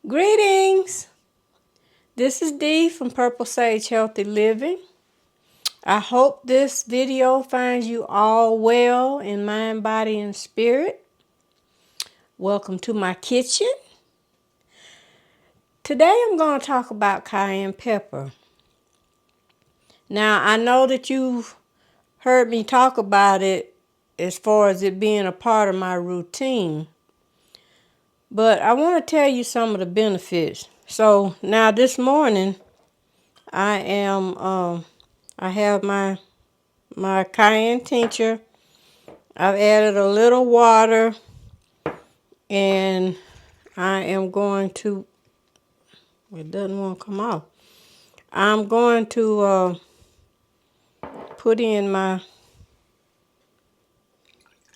Greetings! This is Dee from Purple Sage Healthy Living. I hope this video finds you all well in mind, body, and spirit. Welcome to my kitchen. Today I'm going to talk about cayenne pepper. Now, I know that you've heard me talk about it as far as it being a part of my routine, but I want to tell you some of the benefits. So now this morning I have my cayenne tincture. I've added a little water, and I am going to, it doesn't want to come off. I'm going to put in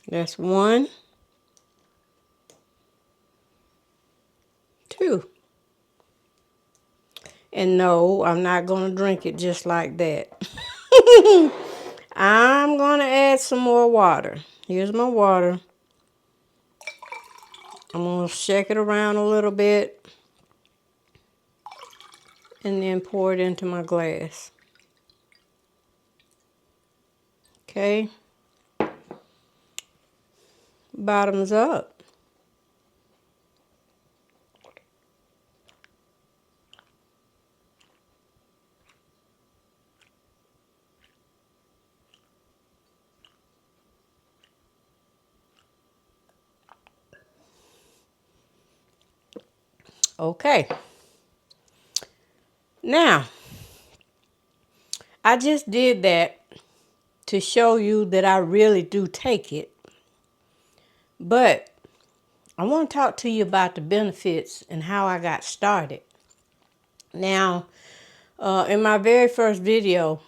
that's 1, 2. And no, I'm not going to drink it just like that. I'm going to add some more water. Here's my water. I'm going to shake it around a little bit and then pour it into my glass. Okay. Bottoms up. Okay. Now, I just did that to show you that I really do take it. But I want to talk to you about the benefits and how I got started. Now, in my very first video,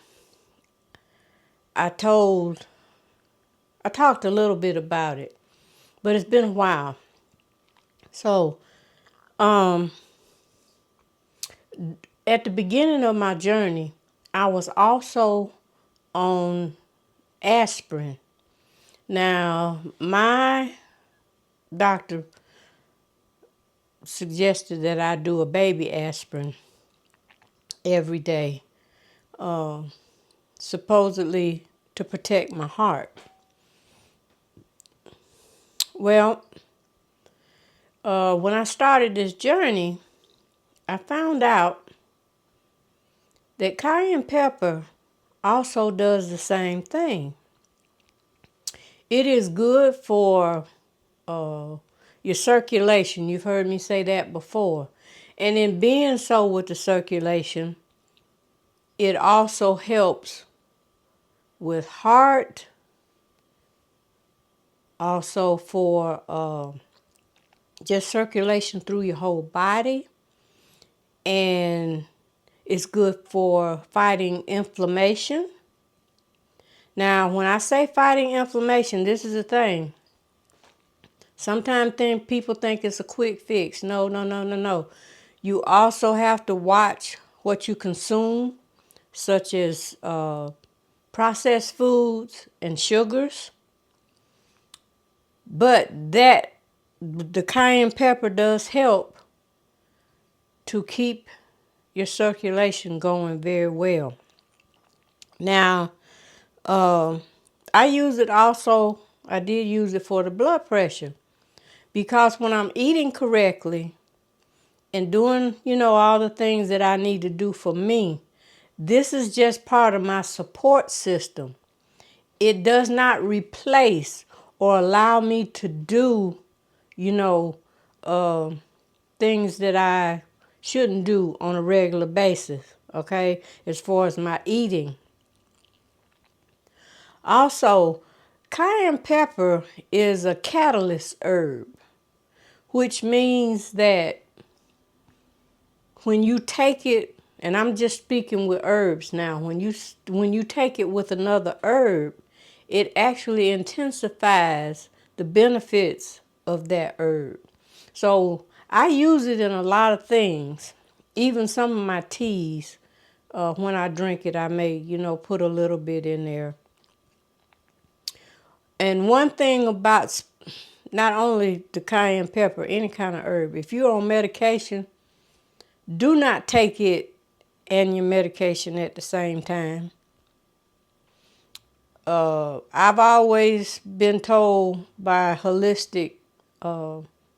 I talked a little bit about it, but it's been a while. So, at the beginning of my journey, I was also on aspirin. Now, my doctor suggested that I do a baby aspirin every day, supposedly to protect my heart. Well, when I started this journey, I found out that cayenne pepper also does the same thing. It is good for your circulation. You've heard me say that before. And in being so with the circulation, it also helps with heart, also for just circulation through your whole body, and it's good for fighting inflammation. Now, when I say fighting inflammation, this is the thing. Sometimes people think it's a quick fix. No. You also have to watch what you consume, such as processed foods and sugars. But the cayenne pepper does help to keep your circulation going very well. Now, I did use it for the blood pressure, because when I'm eating correctly and doing, all the things that I need to do for me, this is just part of my support system. It does not replace or allow me to do, things that I shouldn't do on a regular basis, okay, as far as my eating. Also, cayenne pepper is a catalyst herb, which means that when you take it, and I'm just speaking with herbs now, when you take it with another herb, it actually intensifies the benefits of that herb. So I use it in a lot of things, even some of my teas. When I drink it, I may, put a little bit in there. And one thing about not only the cayenne pepper, any kind of herb. If you're on medication, do not take it and your medication at the same time. I've always been told by holistic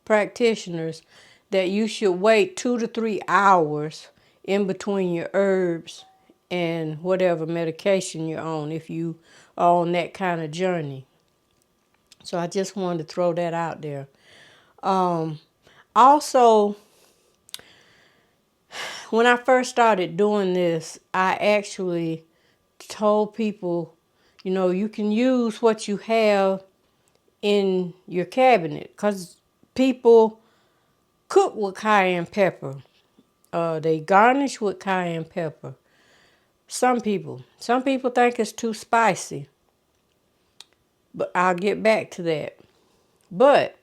practitioners that you should wait 2 to 3 hours in between your herbs and whatever medication you're on if you are on that kind of journey. So I just wanted to throw that out there. Also, when I first started doing this, I actually told people, you can use what you have in your cabinet, because people cook with cayenne pepper. They garnish with cayenne pepper. Some people think it's too spicy, but I'll get back to that. But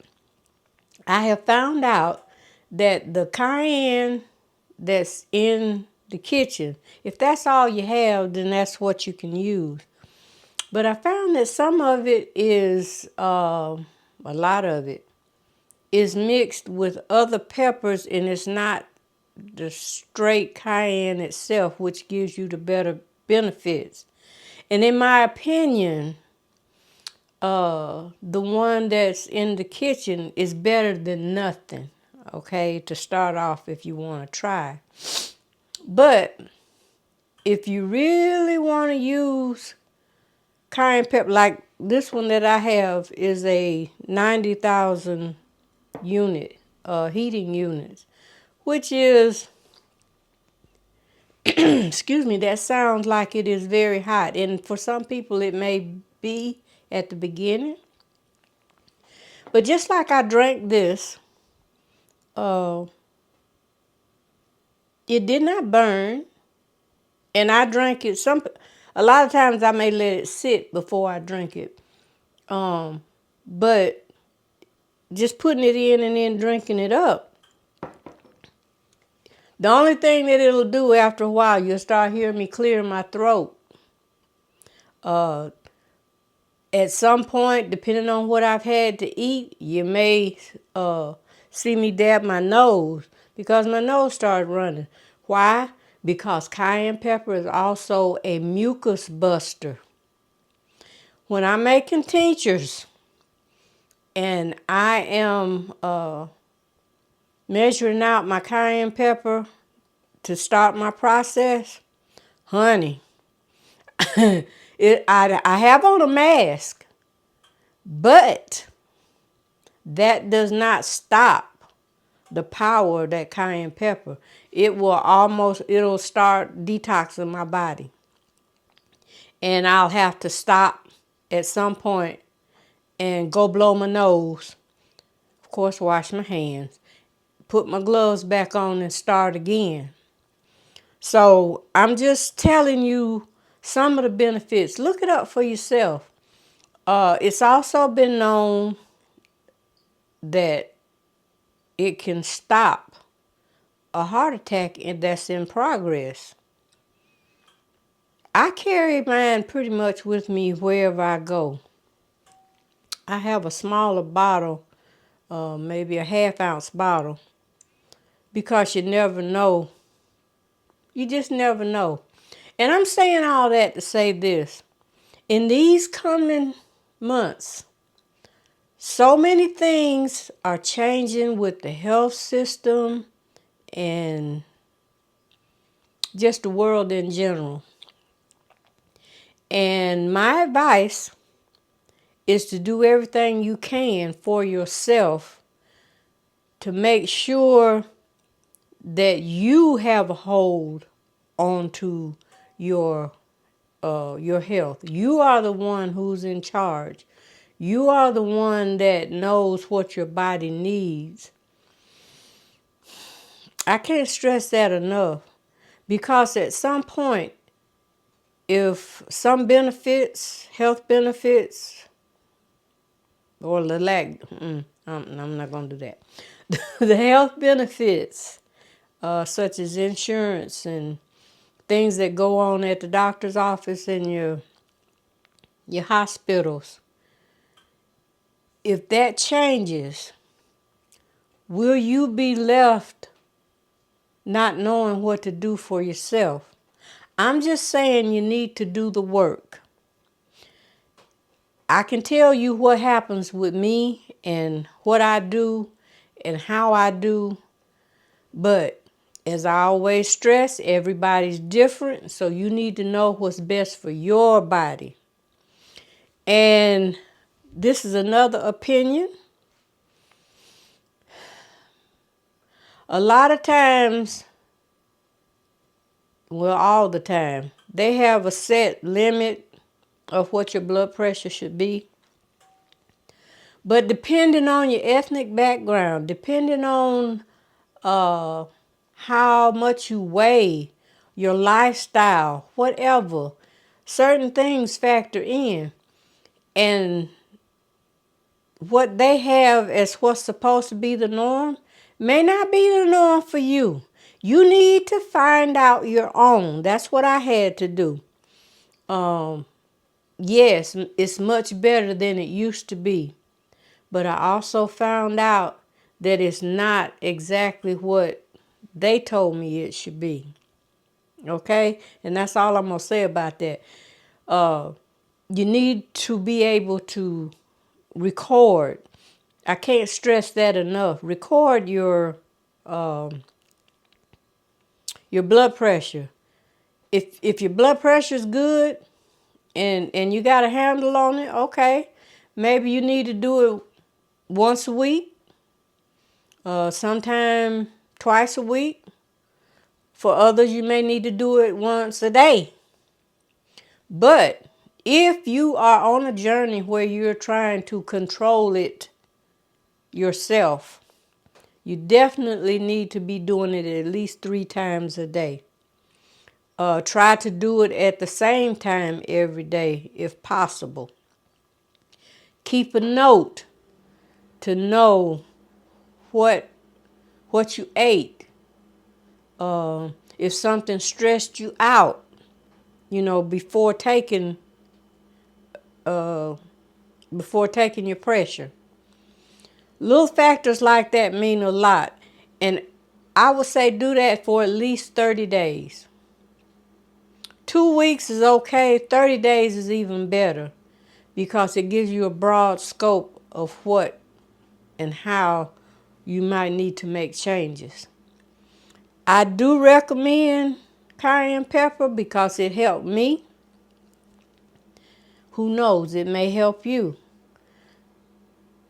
I have found out that the cayenne that's in the kitchen, if that's all you have, then that's what you can use. But I found that some of it is, a lot of it, is mixed with other peppers, and it's not the straight cayenne itself, which gives you the better benefits. And in my opinion, the one that's in the kitchen is better than nothing, okay, to start off if you want to try. But if you really want to use cayenne pepper, like this one that I have is a 90,000 unit, heating units, which is, excuse me, that sounds like it is very hot. And for some people it may be at the beginning. But just like I drank this, it did not burn. And I drank it a lot of times I may let it sit before I drink it. But just putting it in and then drinking it up, the only thing that it'll do after a while, you'll start hearing me clearing my throat. At some point, depending on what I've had to eat, you may see me dab my nose because my nose started running. Why? Because cayenne pepper is also a mucus buster. When I'm making tinctures and I am measuring out my cayenne pepper to start my process, honey, I have on a mask, but that does not stop the power of that cayenne pepper. It'll start detoxing my body. And I'll have to stop at some point and go blow my nose. Of course, wash my hands, put my gloves back on and start again. So I'm just telling you some of the benefits. Look it up for yourself. It's also been known that it can stop a heart attack that's in progress. I carry mine pretty much with me wherever I go. I have a smaller bottle, maybe a half-ounce bottle, because you never know. You just never know. And I'm saying all that to say this. In these coming months, so many things are changing with the health system and just the world in general. And my advice is to do everything you can for yourself to make sure that you have a hold onto your health. You are the one who's in charge. You are the one that knows what your body needs. I can't stress that enough, because at some point, if some benefits, health benefits, or the lack, I'm not going to do that. The health benefits, such as insurance and things that go on at the doctor's office and your hospitals, if that changes, will you be left not knowing what to do for yourself? I'm just saying you need to do the work. I can tell you what happens with me and what I do and how I do, but as I always stress, everybody's different, so you need to know what's best for your body. And this is another opinion. A lot of times, well, all the time, they have a set limit of what your blood pressure should be. But depending on your ethnic background, depending on how much you weigh, your lifestyle, whatever, certain things factor in. And what they have as what's supposed to be the norm may not be the norm for you. You need to find out your own. That's what I had to do. Yes, it's much better than it used to be. But I also found out that it's not exactly what they told me it should be. Okay? And that's all I'm going to say about that. You need to be able to record. I can't stress that enough. Record your blood pressure. If your blood pressure is good and you got a handle on it, okay. Maybe you need to do it once a week, sometime twice a week. For others, you may need to do it once a day. But if you are on a journey where you're trying to control it yourself, you definitely need to be doing it at least 3 times a day. Try to do it at the same time every day if possible. Keep a note to know what you ate. If something stressed you out, before taking your pressure. Little factors like that mean a lot. And I would say do that for at least 30 days. 2 weeks is okay. 30 days is even better because it gives you a broad scope of what and how you might need to make changes. I do recommend cayenne pepper because it helped me. Who knows, it may help you.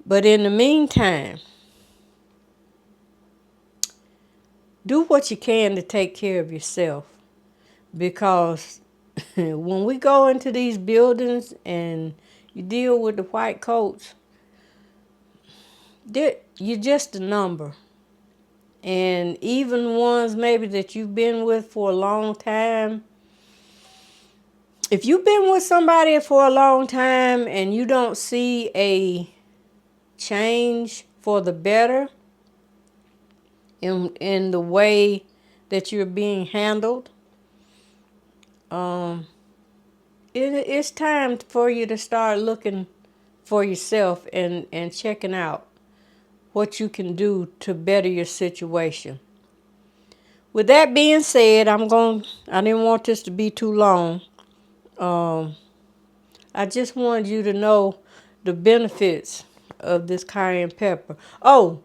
But in the meantime, do what you can to take care of yourself. Because when we go into these buildings and you deal with the white coats, you're just a number. And even ones maybe that you've been with for a long time, if you've been with somebody for a long time and you don't see a change for the better in the way that you're being handled, it's time for you to start looking for yourself and checking out what you can do to better your situation. With that being said, I didn't want this to be too long. I just wanted you to know the benefits of this cayenne pepper. Oh,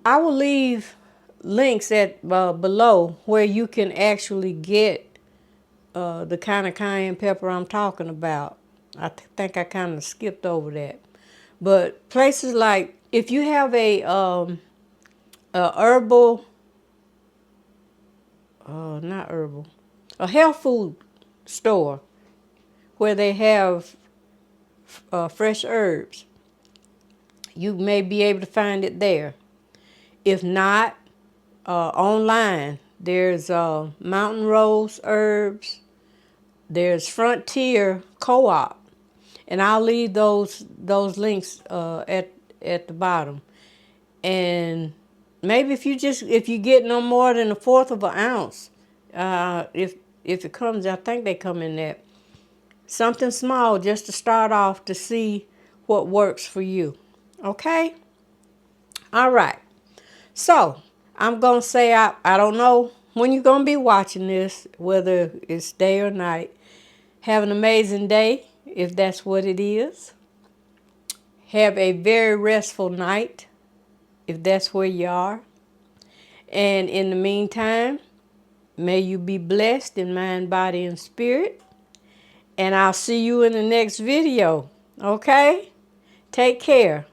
I will leave links at below where you can actually get the kind of cayenne pepper I'm talking about. I think I kind of skipped over that. But places like, if you have a herbal, a health food store where they have fresh herbs, you may be able to find it there. If not, online, there's Mountain Rose Herbs, there's Frontier Co-op, and I'll leave those links at the bottom. And maybe if you get no more than 1/4 of an ounce, if it comes, I think they come in that. Something small just to start off to see what works for you. Okay? All right. So, I'm going to say, I don't know when you're going to be watching this, whether it's day or night. Have an amazing day, if that's what it is. Have a very restful night, if that's where you are. And in the meantime, may you be blessed in mind, body, and spirit. And I'll see you in the next video. Okay? Take care.